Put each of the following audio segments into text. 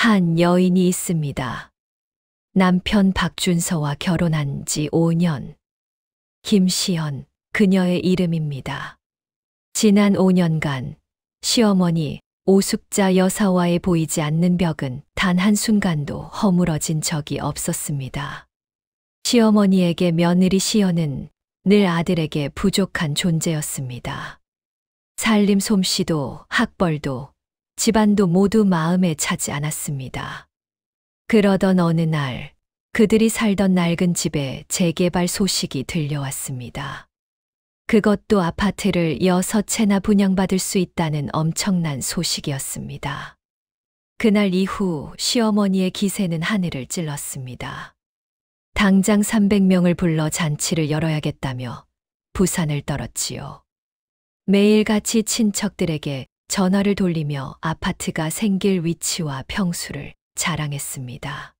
한 여인이 있습니다. 남편 박준서와 결혼한 지 5년. 김시연, 그녀의 이름입니다. 지난 5년간 시어머니 오숙자 여사와의 보이지 않는 벽은 단 한순간도 허물어진 적이 없었습니다. 시어머니에게 며느리 시연은 늘 아들에게 부족한 존재였습니다. 살림 솜씨도 학벌도 집안도 모두 마음에 차지 않았습니다. 그러던 어느 날 그들이 살던 낡은 집에 재개발 소식이 들려왔습니다. 그것도 아파트를 6채나 분양받을 수 있다는 엄청난 소식이었습니다. 그날 이후 시어머니의 기세는 하늘을 찔렀습니다. 당장 300명을 불러 잔치를 열어야겠다며 부산을 떨었지요. 매일같이 친척들에게 전화를 돌리며 아파트가 생길 위치와 평수를 자랑했습니다.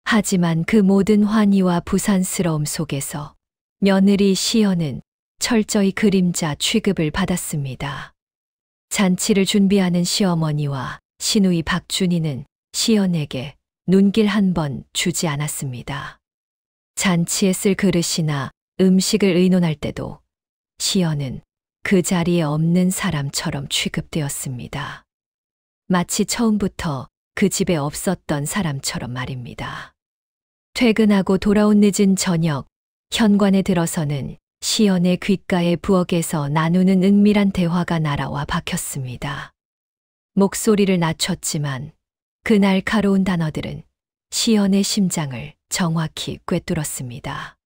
하지만 그 모든 환희와 부산스러움 속에서 며느리 시연은 철저히 그림자 취급을 받았습니다. 잔치를 준비하는 시어머니와 시누이 박준희는 시연에게 눈길 한 번 주지 않았습니다. 잔치에 쓸 그릇이나 음식을 의논할 때도 시연은 그 자리에 없는 사람처럼 취급되었습니다. 마치 처음부터 그 집에 없었던 사람처럼 말입니다. 퇴근하고 돌아온 늦은 저녁, 현관에 들어서는 시연의 귓가에 부엌에서 나누는 은밀한 대화가 날아와 박혔습니다. 목소리를 낮췄지만 그 날카로운 단어들은 시연의 심장을 정확히 꿰뚫었습니다.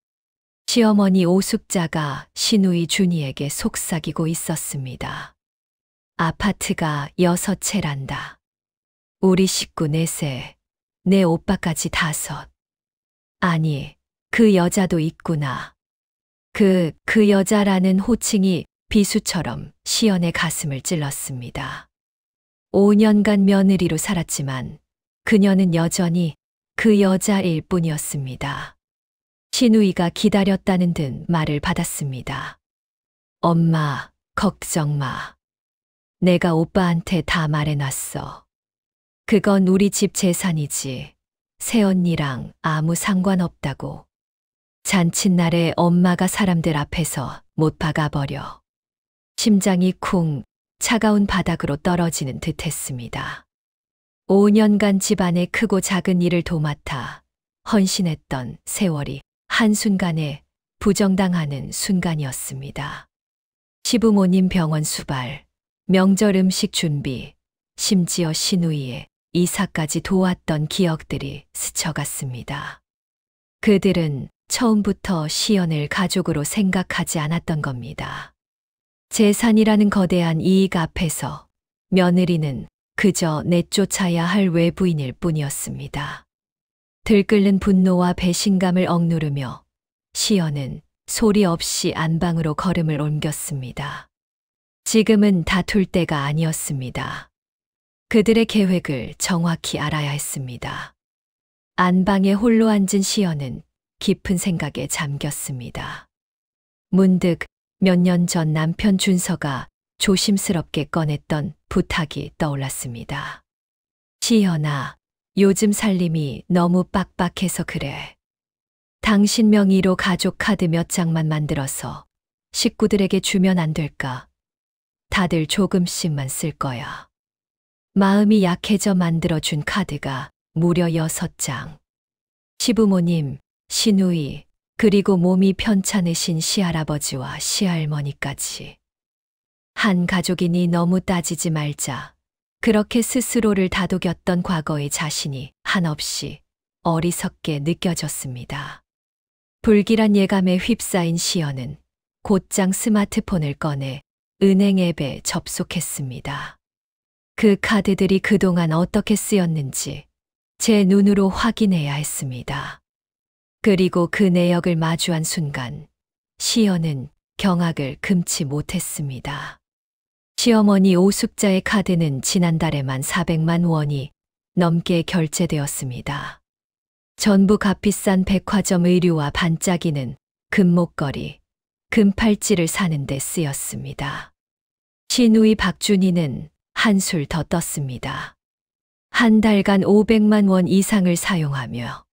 시어머니 오숙자가 시누이 준이에게 속삭이고 있었습니다. 아파트가 6채란다. 우리 식구 4세, 내 오빠까지 5. 아니, 그 여자도 있구나. 그 여자라는 호칭이 비수처럼 시연의 가슴을 찔렀습니다. 5년간 며느리로 살았지만 그녀는 여전히 그 여자일 뿐이었습니다. 시누이가 기다렸다는 듯 말을 받았습니다. 엄마, 걱정 마. 내가 오빠한테 다 말해놨어. 그건 우리 집 재산이지. 새언니랑 아무 상관없다고. 잔칫날에 엄마가 사람들 앞에서 못 박아버려. 심장이 쿵 차가운 바닥으로 떨어지는 듯했습니다. 5년간 집안의 크고 작은 일을 도맡아 헌신했던 세월이 한순간에 부정당하는 순간이었습니다. 시부모님 병원 수발, 명절 음식 준비, 심지어 시누이의 이사까지 도왔던 기억들이 스쳐갔습니다. 그들은 처음부터 시연을 가족으로 생각하지 않았던 겁니다. 재산이라는 거대한 이익 앞에서 며느리는 그저 내쫓아야 할 외부인일 뿐이었습니다. 들끓는 분노와 배신감을 억누르며 시연은 소리 없이 안방으로 걸음을 옮겼습니다. 지금은 다툴 때가 아니었습니다. 그들의 계획을 정확히 알아야 했습니다. 안방에 홀로 앉은 시연은 깊은 생각에 잠겼습니다. 문득 몇 년 전 남편 준서가 조심스럽게 꺼냈던 부탁이 떠올랐습니다. 시연아, 요즘 살림이 너무 빡빡해서 그래. 당신 명의로 가족 카드 몇 장만 만들어서 식구들에게 주면 안 될까? 다들 조금씩만 쓸 거야. 마음이 약해져 만들어준 카드가 무려 6장. 시부모님, 시누이, 그리고 몸이 편찮으신 시할아버지와 시할머니까지. 한 가족이니 너무 따지지 말자. 그렇게 스스로를 다독였던 과거의 자신이 한없이 어리석게 느껴졌습니다. 불길한 예감에 휩싸인 시연은 곧장 스마트폰을 꺼내 은행 앱에 접속했습니다. 그 카드들이 그동안 어떻게 쓰였는지 제 눈으로 확인해야 했습니다. 그리고 그 내역을 마주한 순간 시연은 경악을 금치 못했습니다. 시어머니 오숙자의 카드는 지난달에만 400만 원이 넘게 결제되었습니다. 전부 값비싼 백화점 의류와 반짝이는 금목걸이, 금팔찌를 사는 데 쓰였습니다. 시누이 박준희는 한술 더 떴습니다. 한 달간 500만 원 이상을 사용하며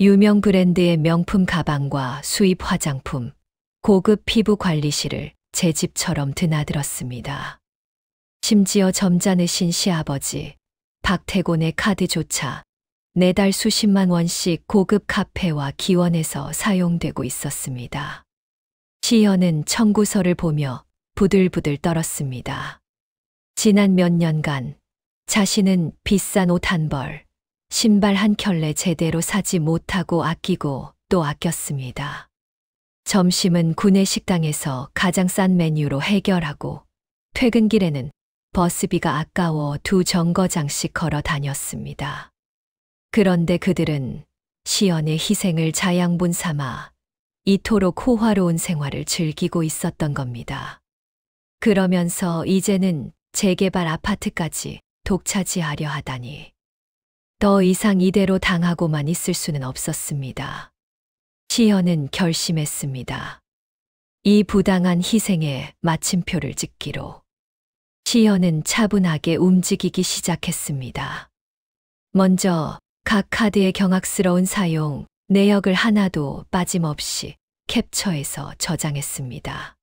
유명 브랜드의 명품 가방과 수입 화장품, 고급 피부 관리실을 제 집처럼 드나들었습니다. 심지어 점잖으신 시아버지 박태곤의 카드조차 매달 수십만 원씩 고급 카페와 기원에서 사용되고 있었습니다. 시연은 청구서를 보며 부들부들 떨었습니다. 지난 몇 년간 자신은 비싼 옷 한 벌, 신발 한 켤레 제대로 사지 못하고 아끼고 또 아꼈습니다. 점심은 구내 식당에서 가장 싼 메뉴로 해결하고 퇴근길에는 버스비가 아까워 2정거장씩 걸어 다녔습니다. 그런데 그들은 시연의 희생을 자양분 삼아 이토록 호화로운 생활을 즐기고 있었던 겁니다. 그러면서 이제는 재개발 아파트까지 독차지하려 하다니. 더 이상 이대로 당하고만 있을 수는 없었습니다. 시연은 결심했습니다. 이 부당한 희생에 마침표를 찍기로. 시연은 차분하게 움직이기 시작했습니다. 먼저 각 카드의 경악스러운 사용, 내역을 하나도 빠짐없이 캡처해서 저장했습니다.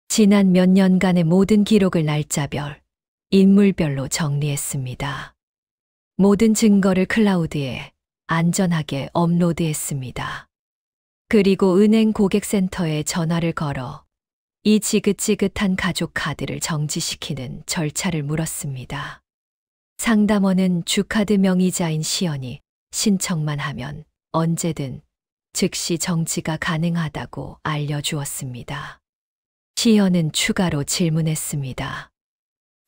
지난 몇 년간의 모든 기록을 날짜별, 인물별로 정리했습니다. 모든 증거를 클라우드에 안전하게 업로드했습니다. 그리고 은행 고객센터에 전화를 걸어 이 지긋지긋한 가족 카드를 정지시키는 절차를 물었습니다. 상담원은 주카드 명의자인 시연이 신청만 하면 언제든 즉시 정지가 가능하다고 알려주었습니다. 시연은 추가로 질문했습니다.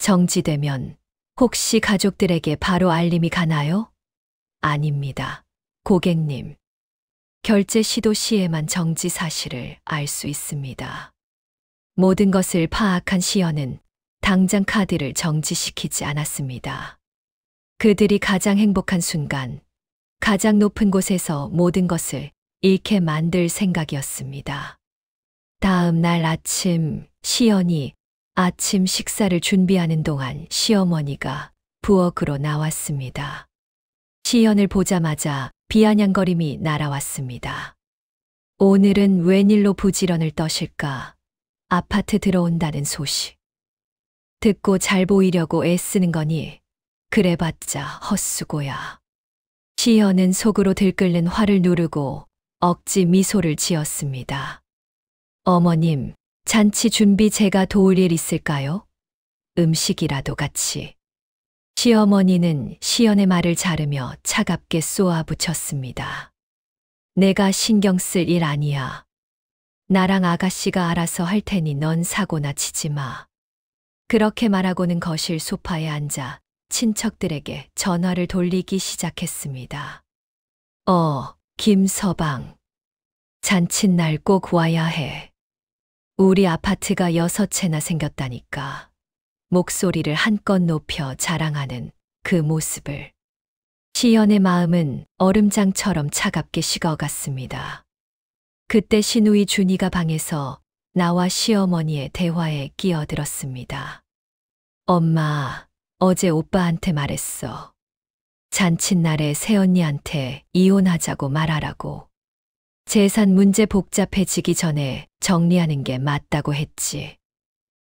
정지되면 혹시 가족들에게 바로 알림이 가나요? 아닙니다. 고객님. 결제 시도 시에만 정지 사실을 알 수 있습니다. 모든 것을 파악한 시연은 당장 카드를 정지시키지 않았습니다. 그들이 가장 행복한 순간, 가장 높은 곳에서 모든 것을 잃게 만들 생각이었습니다. 다음 날 아침, 시연이 아침 식사를 준비하는 동안 시어머니가 부엌으로 나왔습니다. 시연을 보자마자 비아냥거림이 날아왔습니다. 오늘은 웬일로 부지런을 떠실까? 아파트 들어온다는 소식. 듣고 잘 보이려고 애쓰는 거니 그래봤자 헛수고야. 시연은 속으로 들끓는 화를 누르고 억지 미소를 지었습니다. 어머님, 잔치 준비 제가 도울 일 있을까요? 음식이라도 같이. 시어머니는 시연의 말을 자르며 차갑게 쏘아붙였습니다. 내가 신경 쓸 일 아니야. 나랑 아가씨가 알아서 할 테니 넌 사고나 치지 마. 그렇게 말하고는 거실 소파에 앉아 친척들에게 전화를 돌리기 시작했습니다. 김서방. 잔칫날 꼭 와야 해. 우리 아파트가 6채나 생겼다니까. 목소리를 한껏 높여 자랑하는 그 모습을. 시연의 마음은 얼음장처럼 차갑게 식어갔습니다. 그때 시누이 준이가 방에서 나와 시어머니의 대화에 끼어들었습니다. 엄마, 어제 오빠한테 말했어. 잔칫날에 새언니한테 이혼하자고 말하라고. 재산 문제 복잡해지기 전에 정리하는 게 맞다고 했지.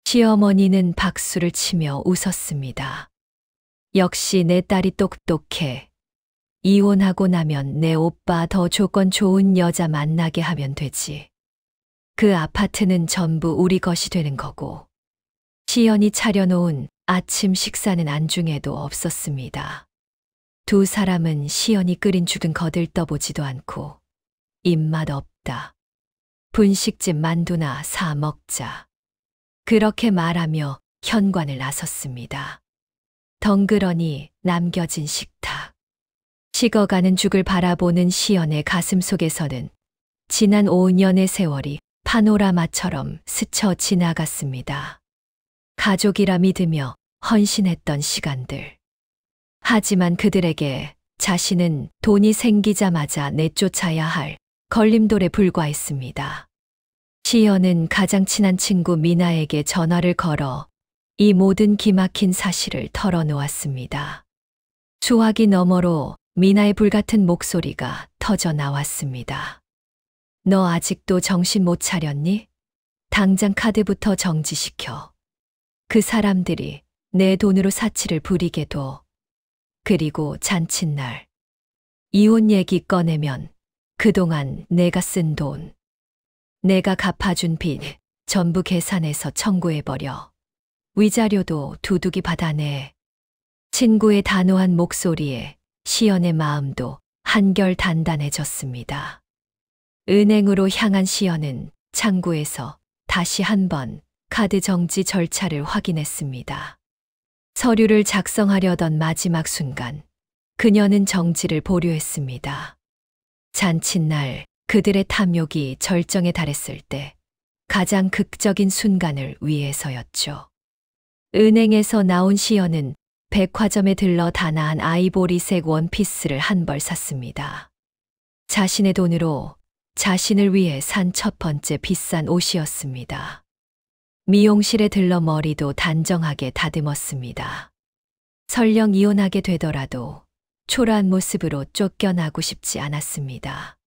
시어머니는 박수를 치며 웃었습니다. 역시 내 딸이 똑똑해. 이혼하고 나면 내 오빠 더 조건 좋은 여자 만나게 하면 되지. 그 아파트는 전부 우리 것이 되는 거고. 시연이 차려놓은 아침 식사는 안중에도 없었습니다. 두 사람은 시연이 끓인 죽은 거들떠보지도 않고 입맛 없다. 분식집 만두나 사 먹자. 그렇게 말하며 현관을 나섰습니다. 덩그러니 남겨진 식탁. 식어가는 죽을 바라보는 시연의 가슴 속에서는 지난 5년의 세월이 파노라마처럼 스쳐 지나갔습니다. 가족이라 믿으며 헌신했던 시간들. 하지만 그들에게 자신은 돈이 생기자마자 내쫓아야 할 걸림돌에 불과했습니다. 시연은 가장 친한 친구 미나에게 전화를 걸어 이 모든 기막힌 사실을 털어놓았습니다. 수화기 너머로 미나의 불같은 목소리가 터져 나왔습니다. 너 아직도 정신 못 차렸니? 당장 카드부터 정지시켜. 그 사람들이 내 돈으로 사치를 부리게 둬. 그리고 잔칫날 이혼 얘기 꺼내면 그동안 내가 쓴 돈, 내가 갚아준 빚 전부 계산해서 청구해버려. 위자료도 두둑이 받아내. 친구의 단호한 목소리에 시연의 마음도 한결 단단해졌습니다. 은행으로 향한 시연은 창구에서 다시 한번 카드 정지 절차를 확인했습니다. 서류를 작성하려던 마지막 순간 그녀는 정지를 보류했습니다. 잔칫날 그들의 탐욕이 절정에 달했을 때 가장 극적인 순간을 위해서였죠. 은행에서 나온 시연은 백화점에 들러 다나한 아이보리색 원피스를 한 벌 샀습니다. 자신의 돈으로 자신을 위해 산 첫 번째 비싼 옷이었습니다. 미용실에 들러 머리도 단정하게 다듬었습니다. 설령 이혼하게 되더라도 초라한 모습으로 쫓겨나고 싶지 않았습니다.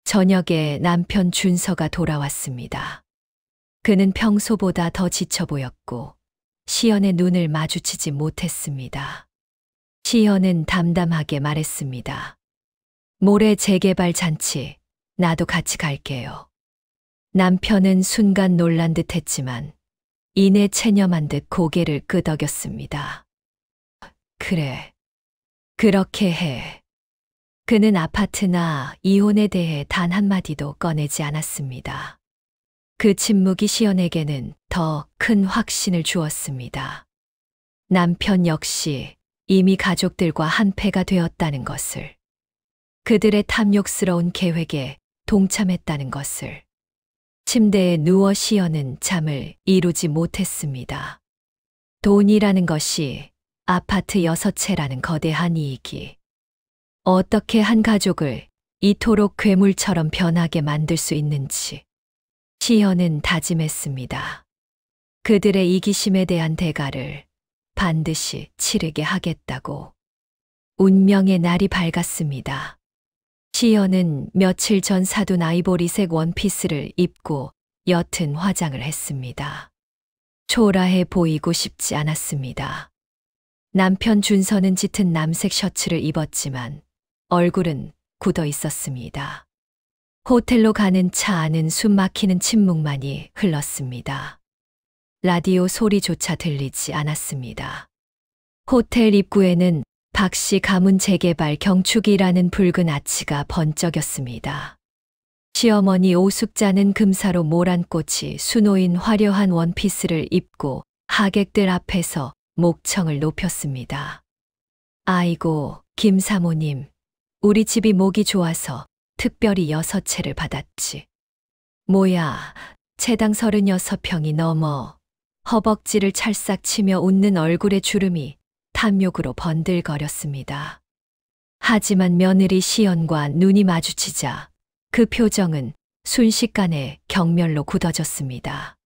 저녁에 남편 준서가 돌아왔습니다. 그는 평소보다 더 지쳐 보였고 시연의 눈을 마주치지 못했습니다. 시연은 담담하게 말했습니다. 모레 재개발 잔치, 나도 같이 갈게요. 남편은 순간 놀란 듯 했지만 이내 체념한 듯 고개를 끄덕였습니다. 그래, 그렇게 해. 그는 아파트나 이혼에 대해 단 한마디도 꺼내지 않았습니다. 그 침묵이 시연에게는 더 큰 확신을 주었습니다. 남편 역시 이미 가족들과 한패가 되었다는 것을, 그들의 탐욕스러운 계획에 동참했다는 것을. 침대에 누워 시연은 잠을 이루지 못했습니다. 돈이라는 것이 아파트 6채라는 거대한 이익이 어떻게 한 가족을 이토록 괴물처럼 변하게 만들 수 있는지 시연은 다짐했습니다. 그들의 이기심에 대한 대가를 반드시 치르게 하겠다고. 운명의 날이 밝았습니다. 시연은 며칠 전 사둔 아이보리색 원피스를 입고 옅은 화장을 했습니다. 초라해 보이고 싶지 않았습니다. 남편 준서는 짙은 남색 셔츠를 입었지만 얼굴은 굳어 있었습니다. 호텔로 가는 차 안은 숨 막히는 침묵만이 흘렀습니다. 라디오 소리조차 들리지 않았습니다. 호텔 입구에는 박씨 가문 재개발 경축이라는 붉은 아치가 번쩍였습니다. 시어머니 오숙자는 금사로 모란 꽃이 수놓인 화려한 원피스를 입고 하객들 앞에서 목청을 높였습니다. 아이고, 김 사모님, 우리 집이 목이 좋아서 특별히 6채를 받았지. 뭐야, 채당 36평이 넘어. 허벅지를 찰싹 치며 웃는 얼굴의 주름이 탐욕으로 번들거렸습니다. 하지만 며느리 시연과 눈이 마주치자 그 표정은 순식간에 경멸로 굳어졌습니다.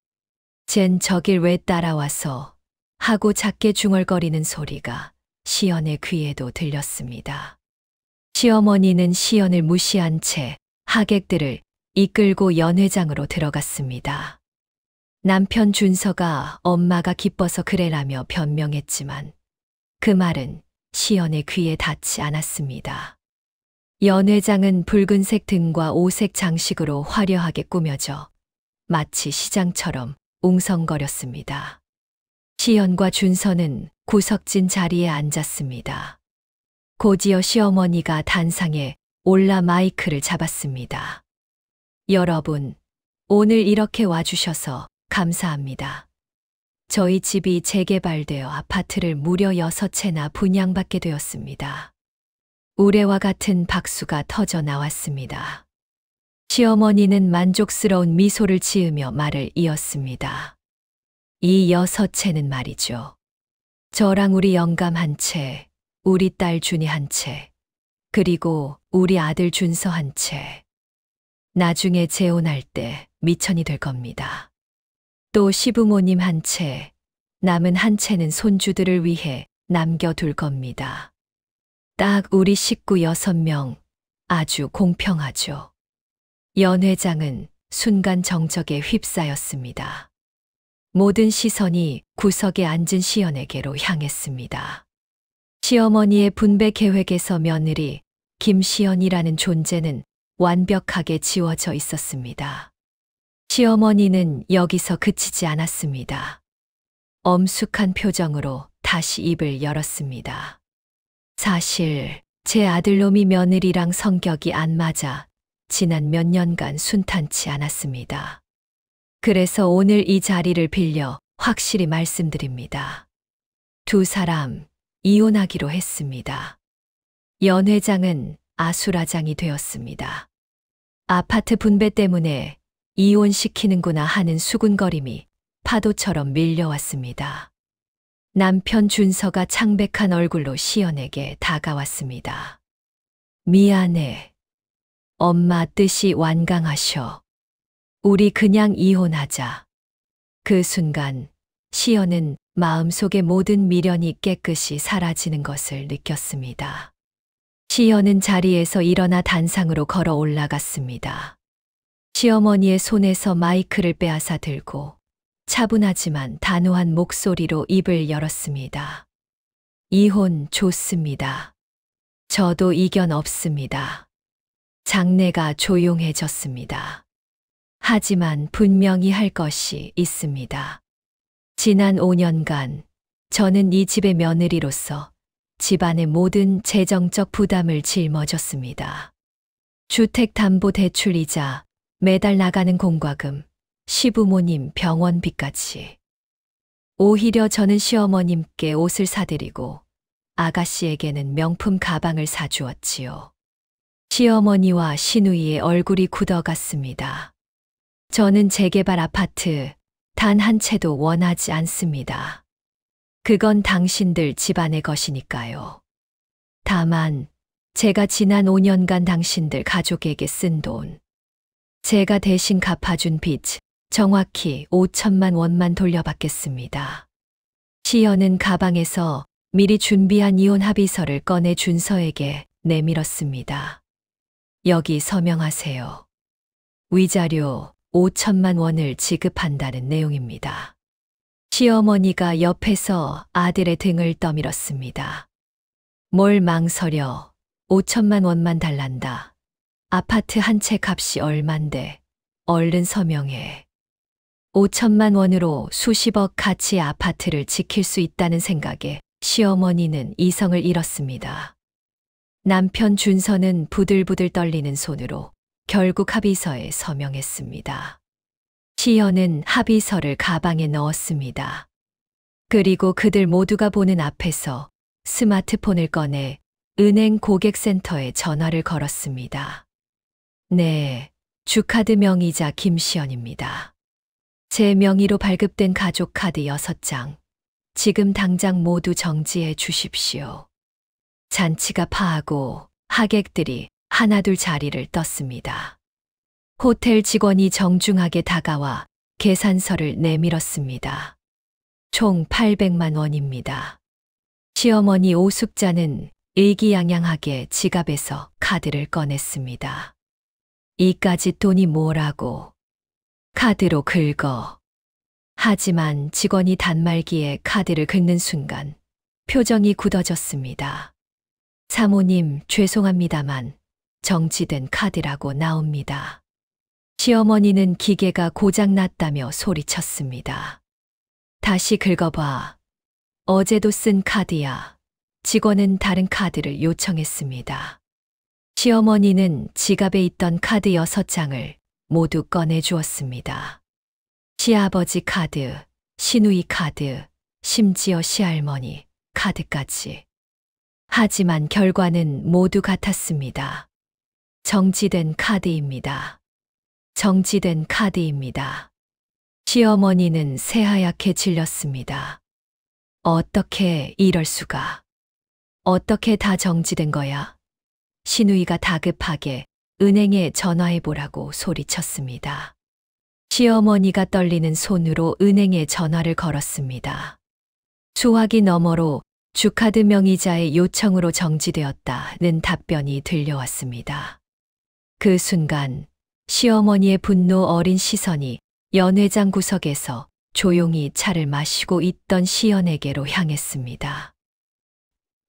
쟨 저길 왜 따라와서 하고 작게 중얼거리는 소리가 시연의 귀에도 들렸습니다. 시어머니는 시연을 무시한 채 하객들을 이끌고 연회장으로 들어갔습니다. 남편 준서가 엄마가 기뻐서 그래라며 변명했지만 그 말은 시연의 귀에 닿지 않았습니다. 연회장은 붉은색 등과 오색 장식으로 화려하게 꾸며져 마치 시장처럼 웅성거렸습니다. 시연과 준서는 구석진 자리에 앉았습니다. 곧이어 시어머니가 단상에 올라 마이크를 잡았습니다. 여러분, 오늘 이렇게 와주셔서 감사합니다. 저희 집이 재개발되어 아파트를 무려 6채나 분양받게 되었습니다. 우레와 같은 박수가 터져 나왔습니다. 시어머니는 만족스러운 미소를 지으며 말을 이었습니다. 이 6채는 말이죠. 저랑 우리 영감 1채, 우리 딸 준이 1채, 그리고 우리 아들 준서 1채. 나중에 재혼할 때 미천이 될 겁니다. 또 시부모님 1채, 남은 1채는 손주들을 위해 남겨둘 겁니다. 딱 우리 식구 6명. 아주 공평하죠. 연 회장은 순간 정적에 휩싸였습니다. 모든 시선이 구석에 앉은 시연에게로 향했습니다. 시어머니의 분배 계획에서 며느리 김시연이라는 존재는 완벽하게 지워져 있었습니다. 시어머니는 여기서 그치지 않았습니다. 엄숙한 표정으로 다시 입을 열었습니다. 사실 제 아들놈이 며느리랑 성격이 안 맞아 지난 몇 년간 순탄치 않았습니다. 그래서 오늘 이 자리를 빌려 확실히 말씀드립니다. 두 사람 이혼하기로 했습니다. 연 회장은 아수라장이 되었습니다. 아파트 분배 때문에 이혼시키는구나 하는 수군거림이 파도처럼 밀려왔습니다. 남편 준서가 창백한 얼굴로 시연에게 다가왔습니다. 미안해. 엄마 뜻이 완강하셔. 우리 그냥 이혼하자. 그 순간 시연은 마음속의 모든 미련이 깨끗이 사라지는 것을 느꼈습니다. 시연은 자리에서 일어나 단상으로 걸어 올라갔습니다. 시어머니의 손에서 마이크를 빼앗아 들고 차분하지만 단호한 목소리로 입을 열었습니다. 이혼 좋습니다. 저도 이견 없습니다. 장내가 조용해졌습니다. 하지만 분명히 할 것이 있습니다. 지난 5년간 저는 이 집의 며느리로서 집안의 모든 재정적 부담을 짊어졌습니다. 주택담보대출이자 매달 나가는 공과금, 시부모님 병원비까지. 오히려 저는 시어머님께 옷을 사드리고 아가씨에게는 명품 가방을 사주었지요. 시어머니와 시누이의 얼굴이 굳어갔습니다. 저는 재개발 아파트 단 한 채도 원하지 않습니다. 그건 당신들 집안의 것이니까요. 다만 제가 지난 5년간 당신들 가족에게 쓴 돈, 제가 대신 갚아준 빚 정확히 5천만 원만 돌려받겠습니다. 시연은 가방에서 미리 준비한 이혼 합의서를 꺼내 준서에게 내밀었습니다. 여기 서명하세요. 위자료 5천만 원을 지급한다는 내용입니다. 시어머니가 옆에서 아들의 등을 떠밀었습니다. 뭘 망설여. 5천만 원만 달란다. 아파트 한 채 값이 얼만데 얼른 서명해. 5천만 원으로 수십억 가치의 아파트를 지킬 수 있다는 생각에 시어머니는 이성을 잃었습니다. 남편 준서는 부들부들 떨리는 손으로 결국 합의서에 서명했습니다. 시연은 합의서를 가방에 넣었습니다. 그리고 그들 모두가 보는 앞에서 스마트폰을 꺼내 은행 고객센터에 전화를 걸었습니다. 네, 주카드 명의자 김시연입니다. 제 명의로 발급된 가족카드 6장, 지금 당장 모두 정지해 주십시오. 잔치가 파하고 하객들이 하나둘 자리를 떴습니다. 호텔 직원이 정중하게 다가와 계산서를 내밀었습니다. 총 800만 원입니다. 시어머니 오숙자는 의기양양하게 지갑에서 카드를 꺼냈습니다. 이까짓 돈이 뭐라고. 카드로 긁어. 하지만 직원이 단말기에 카드를 긁는 순간 표정이 굳어졌습니다. 사모님, 죄송합니다만 정지된 카드라고 나옵니다. 시어머니는 기계가 고장났다며 소리쳤습니다. 다시 긁어봐. 어제도 쓴 카드야. 직원은 다른 카드를 요청했습니다. 시어머니는 지갑에 있던 카드 6장을 모두 꺼내 주었습니다. 시아버지 카드, 시누이 카드, 심지어 시할머니 카드까지. 하지만 결과는 모두 같았습니다. 정지된 카드입니다. 정지된 카드입니다. 시어머니는 새하얗게 질렸습니다. 어떻게 이럴 수가. 어떻게 다 정지된 거야? 시누이가 다급하게 은행에 전화해보라고 소리쳤습니다. 시어머니가 떨리는 손으로 은행에 전화를 걸었습니다. 수화기 너머로 주카드 명의자의 요청으로 정지되었다는 답변이 들려왔습니다. 그 순간 시어머니의 분노 어린 시선이 연회장 구석에서 조용히 차를 마시고 있던 시연에게로 향했습니다.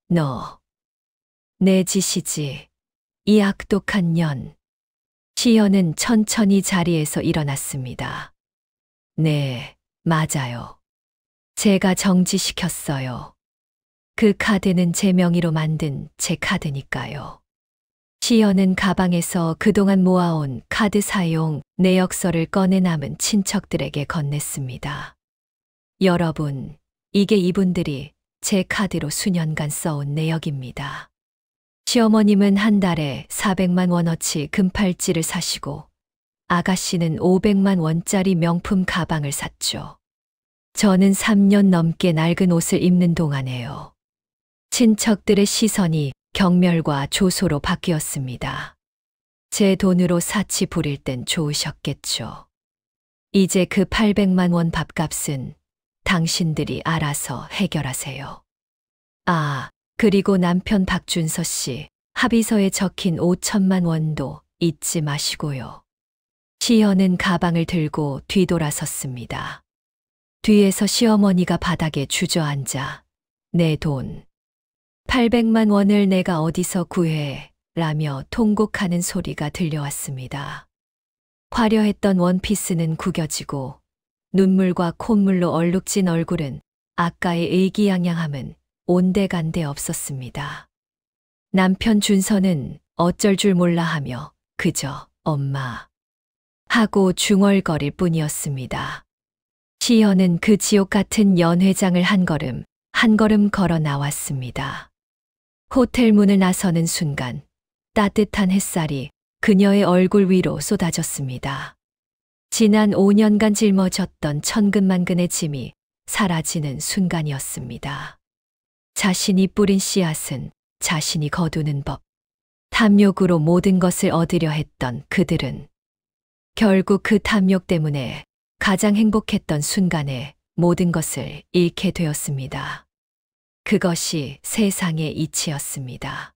너, 내 짓이지. 이 악독한 년. 시연은 천천히 자리에서 일어났습니다. 네, 맞아요. 제가 정지시켰어요. 그 카드는 제 명의로 만든 제 카드니까요. 시연은 가방에서 그동안 모아온 카드 사용 내역서를 꺼내 남은 친척들에게 건넸습니다. 여러분, 이게 이분들이 제 카드로 수년간 써온 내역입니다. 시어머님은 한 달에 400만 원어치 금팔찌를 사시고 아가씨는 500만 원짜리 명품 가방을 샀죠. 저는 3년 넘게 낡은 옷을 입는 동안에요. 친척들의 시선이 경멸과 조소로 바뀌었습니다. 제 돈으로 사치 부릴 땐 좋으셨겠죠. 이제 그 800만 원 밥값은 당신들이 알아서 해결하세요. 아, 그리고 남편 박준서 씨, 합의서에 적힌 5천만 원도 잊지 마시고요. 시연은 가방을 들고 뒤돌아섰습니다. 뒤에서 시어머니가 바닥에 주저앉아 내 돈 800만 원을 내가 어디서 구해? 라며 통곡하는 소리가 들려왔습니다. 화려했던 원피스는 구겨지고 눈물과 콧물로 얼룩진 얼굴은 아까의 의기양양함은 온데간데 없었습니다. 남편 준서는 어쩔 줄 몰라 하며 그저 엄마 하고 중얼거릴 뿐이었습니다. 시연은 그 지옥 같은 연회장을 한 걸음 걸어 나왔습니다. 호텔 문을 나서는 순간 따뜻한 햇살이 그녀의 얼굴 위로 쏟아졌습니다. 지난 5년간 짊어졌던 천근만근의 짐이 사라지는 순간이었습니다. 자신이 뿌린 씨앗은 자신이 거두는 법. 탐욕으로 모든 것을 얻으려 했던 그들은 결국 그 탐욕 때문에 가장 행복했던 순간에 모든 것을 잃게 되었습니다. 그것이 세상의 이치였습니다.